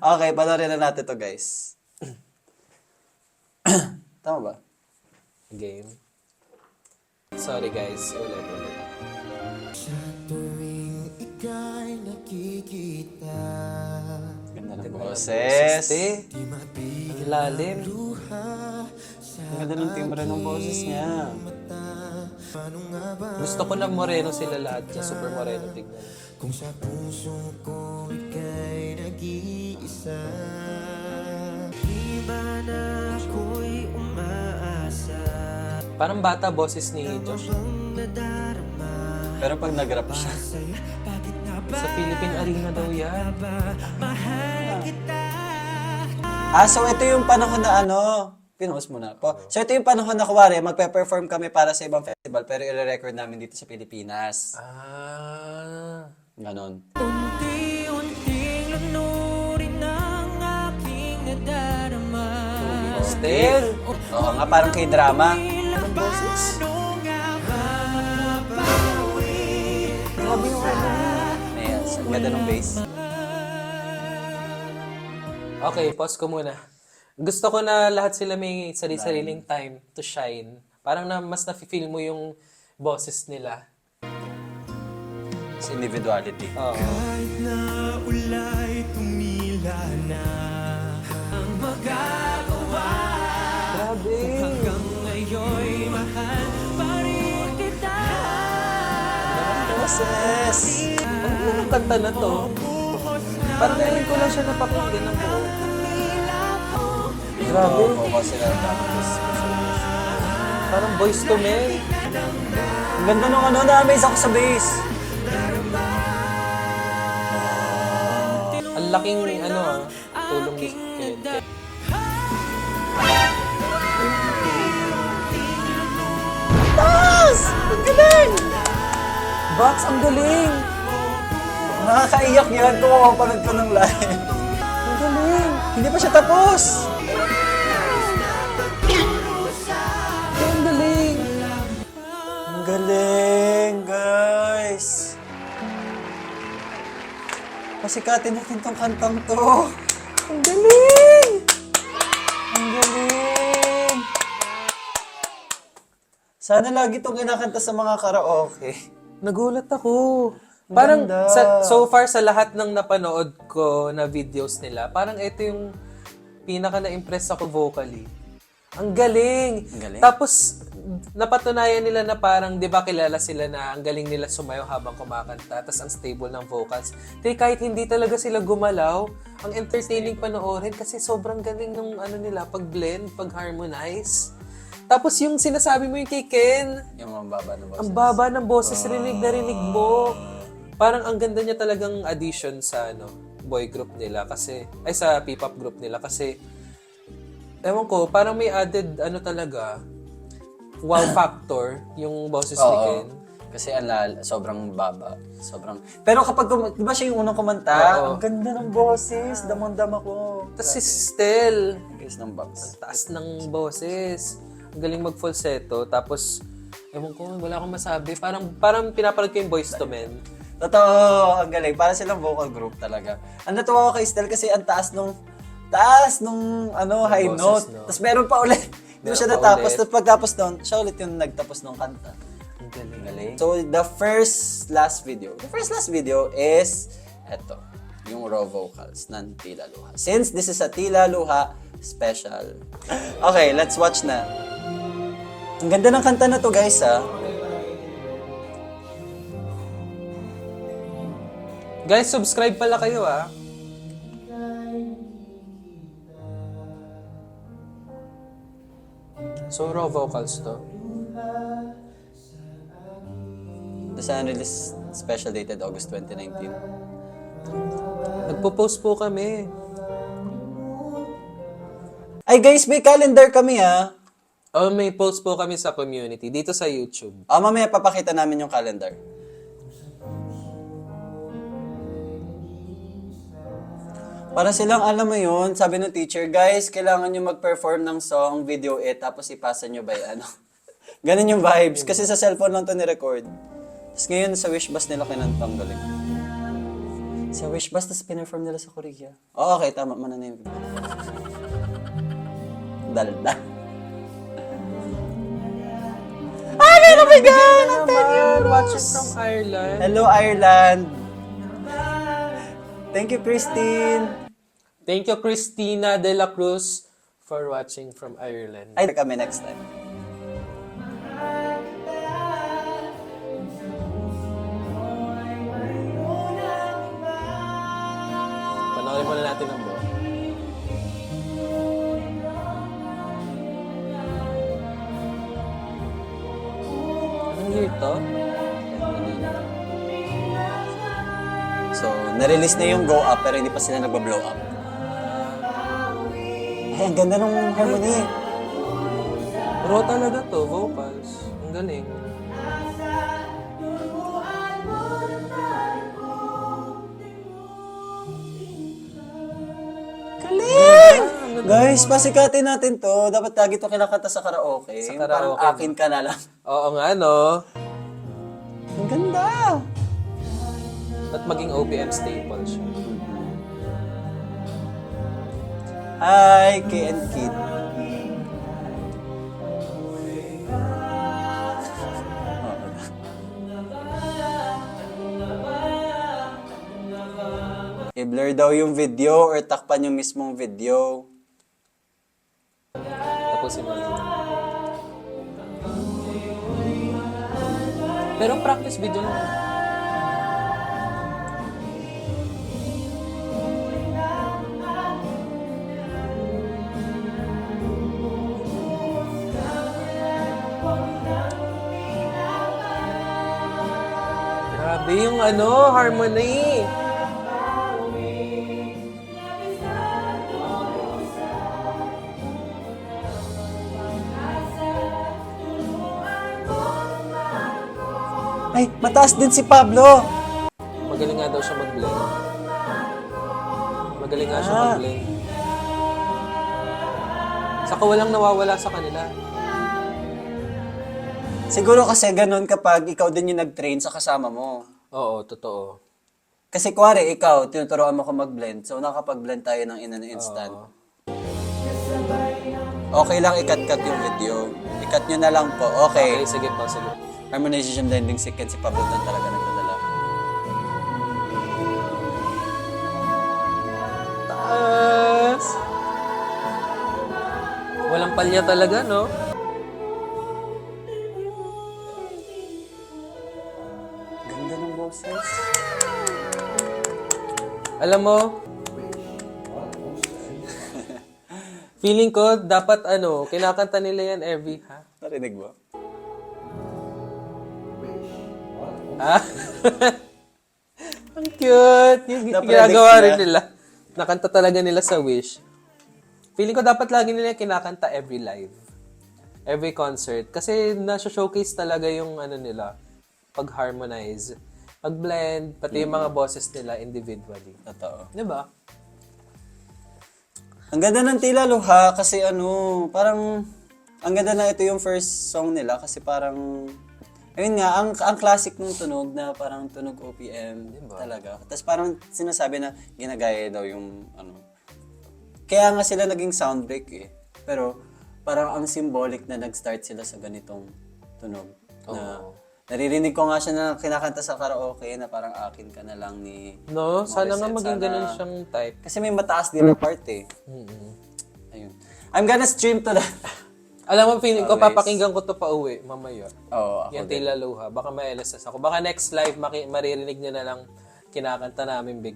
Okay, panoorin na natin to guys. Tama ba? Game. Sorry guys, ulit. Sa tuwing ika'y nakikita, Ganda ng boses. Siste. di mabigyan Ang lalim. luha sa Ang ganda ng timbre ng boses niya. mata. Paano nga ba Gusto ko na moreno sila lahat. Super moreno tignan. kung sa puso ko ika'y nag-iisa? Di ba na ako'y umaasa? Parang bata boses ni Josh. Ang nadarama Pero pag nag-rap siya, sa'yo, bakit nga ba Sa Philippine Arena daw yan. mahal kita? so ito yung panahon na ano, pinost mo na po. So ito yung panahon na kuwari, magpe-perform kami para sa ibang festival, pero i-record namin dito sa Pilipinas. Ah. Ganon. Unti-unting lanurin ang aking nadarama. Still. Oo nga, parang kay drama. Anong boses? Grabe yung ano. Ayan, ang ganda ng bass. Okay, pause ko muna. Gusto ko na lahat sila may sarili-sariling time to shine. Parang mas na-feel mo yung boses nila. Sa individuality. Oo. Kahit na ulay tumila na ang magagawa. Grabe. Hanggang ngayon'y mahal pa rin kita. Boses! Ang ganda ng kanta na to. Parang ngayon ko lang siya napakinggan ng buo. Grabe. Oo, kasi na tapos. Parang Boyz II Men. Ang ganda nung ano, na-amaze ako sa bass. Ang laking tulong ni Ken. Taas! Ang galing! Box, ang galing! Nakakaiyak yan kung mapapanood ko ng live. Ang galing! Hindi pa siya tapos! Ang galing! Ang galing, guys! Pasikatin natin tong kantang to. Ang galing! Ang galing! Sana lagi itong kinakanta sa mga karaoke. Nagulat ako. Parang ganda. so far sa lahat ng napanood ko na videos nila, parang ito yung pinaka na-impress ako vocally. Ang galing! Ang galing. Tapos, napatunayan nila na parang, di ba kilala sila na ang galing nila sumayaw habang kumakanta, tapos ang stable ng vocals. Kahit hindi talaga sila gumalaw, ang entertaining panoorin kasi sobrang galing ng nila, pag-blend, pag-harmonize. Tapos yung sinasabi mo yung kay Ken, Yung mga baba na boses. ang baba ng boses, rinig na rinig mo. Parang ang ganda niya talagang addition sa boy group nila kasi ay sa P-pop group nila kasi ewan ko, parang may added talaga wow factor yung boses ni Ken. Kasi sobrang baba. Sobrang... Pero kapag, di ba siya yung unang kumanta? Oo. Ang ganda ng boses. Damang-dama ko. Tapos si Stel, Guys ng box. taas ng boses. Ang galing mag-falsetto. Tapos, ewan ko, wala akong masabi. Parang pinapanood ko yung Boyz II Men. Totoo, ang galing. Para silang vocal group talaga. Ang natuwa ko kay Stel kasi ang taas nung high Boses, note. no? Tapos meron pa ulit. Hindi mo siya Meron pa natapos. ulit. Tapos pagtapos doon, siya ulit yung nagtapos ng kanta. Ang galing. Ang galing. So, the first last video is eto. Yung raw vocals ng Tila Luha. Since this is a Tila Luha special. Okay, let's watch na. Ang ganda ng kanta na to, guys, ha? Guys, subscribe pala kayo, ah. So, raw vocals to. The unreleased special dated August 2019. Nagpo-post po kami. Ay, guys, may calendar kami, ha? Oh, may post po kami sa community dito sa YouTube. Mamaya papakita namin yung calendar. Para silang alam mo yun, sabi ng teacher, guys, kailangan nyo mag-perform ng song, video it, tapos ipasa nyo by ano. Ganun yung vibes, kasi sa cellphone lang to ni-record. Tapos ngayon, sa Wishbus nila kinantang galing. Sa Wish, basta pinperform nila sa Korea. Oo, okay, tama. Mana na yung video. Dalda. Ay, may nabigyan ng 10 euros! Watching from Ireland. Hello, Ireland! Thank you, Christine! Thank you, Christina De La Cruz, for watching from Ireland. Ay, kami next time. Panoorin muna natin ang buo. Anong year to? So, na-release na yung Go Up pero hindi pa sila nagba-blow up. Ay, ang ganda ng harmony. Raw talaga to, vocals. Ang galing. Galing! Guys, pasikatin natin to. Dapat lagi to kinakanta sa karaoke. Sa Yung parang karaoke, akin ka na lang. Oo nga, no? Ang ganda! At maging OPM staple siya. Hi, K and Kid. I-blur daw yung video or takpan yung mismong video. Tapusin mo yun. Pero practice video na. Grabe yung harmony. Ay, mataas din si Pablo! Magaling nga daw siya mag-blend. Magaling nga siya Ah. mag-blend. Saka walang nawawala sa kanila. Siguro kasi ganun kapag ikaw din yung nag-train sa kasama mo. Oo, totoo. Kasi kuwari, ikaw, tinuturoan mo ko mag-blend. So, nakapag-blend tayo ng instant. Okay lang i-cut-cut yung video. I-cut nyo na lang po. Okay, Okay. sige po, sige. Harmonization blending secret si Pablo doon talaga nagdadala. Taas! Walang palya talaga, no? Ganda ng boses. Alam mo, feeling ko dapat kinakanta nila yan every, ha? Narinig mo? Ah? Ang cute! Yung Napredict ginagawa nila. rin nila. Nakanta talaga nila sa Wish. Feeling ko dapat lagi nila kinakanta every live. Every concert. Kasi nasa-showcase talaga yung nila. Pag-harmonize. Pag-blend. Pati yung mga boses nila individually. Totoo. Diba? Ang ganda ng Tila Luha kasi parang ang ganda na ito yung first song nila kasi parang ayun nga, ang classic nung tunog na parang tunog OPM talaga. Tapos parang sinasabi na ginagaya daw yung Kaya nga sila naging soundbreak eh. Pero parang ang symbolic na nag-start sila sa ganitong tunog. Na naririnig ko nga siya na kinakanta sa karaoke na parang akin ka na lang ni No? Sana nga Morissette. maging Sana- ganun siyang type. Kasi may mataas din na part eh. Ayun. I'm gonna stream to that. Alam mo, feeling ko, Always. papakinggan ko to pa uwi mamaya. Oo, ako Yan, din. Tila Luha. Baka may LSS ako. Baka next live, maririnig nyo na lang kinakanta namin bigla.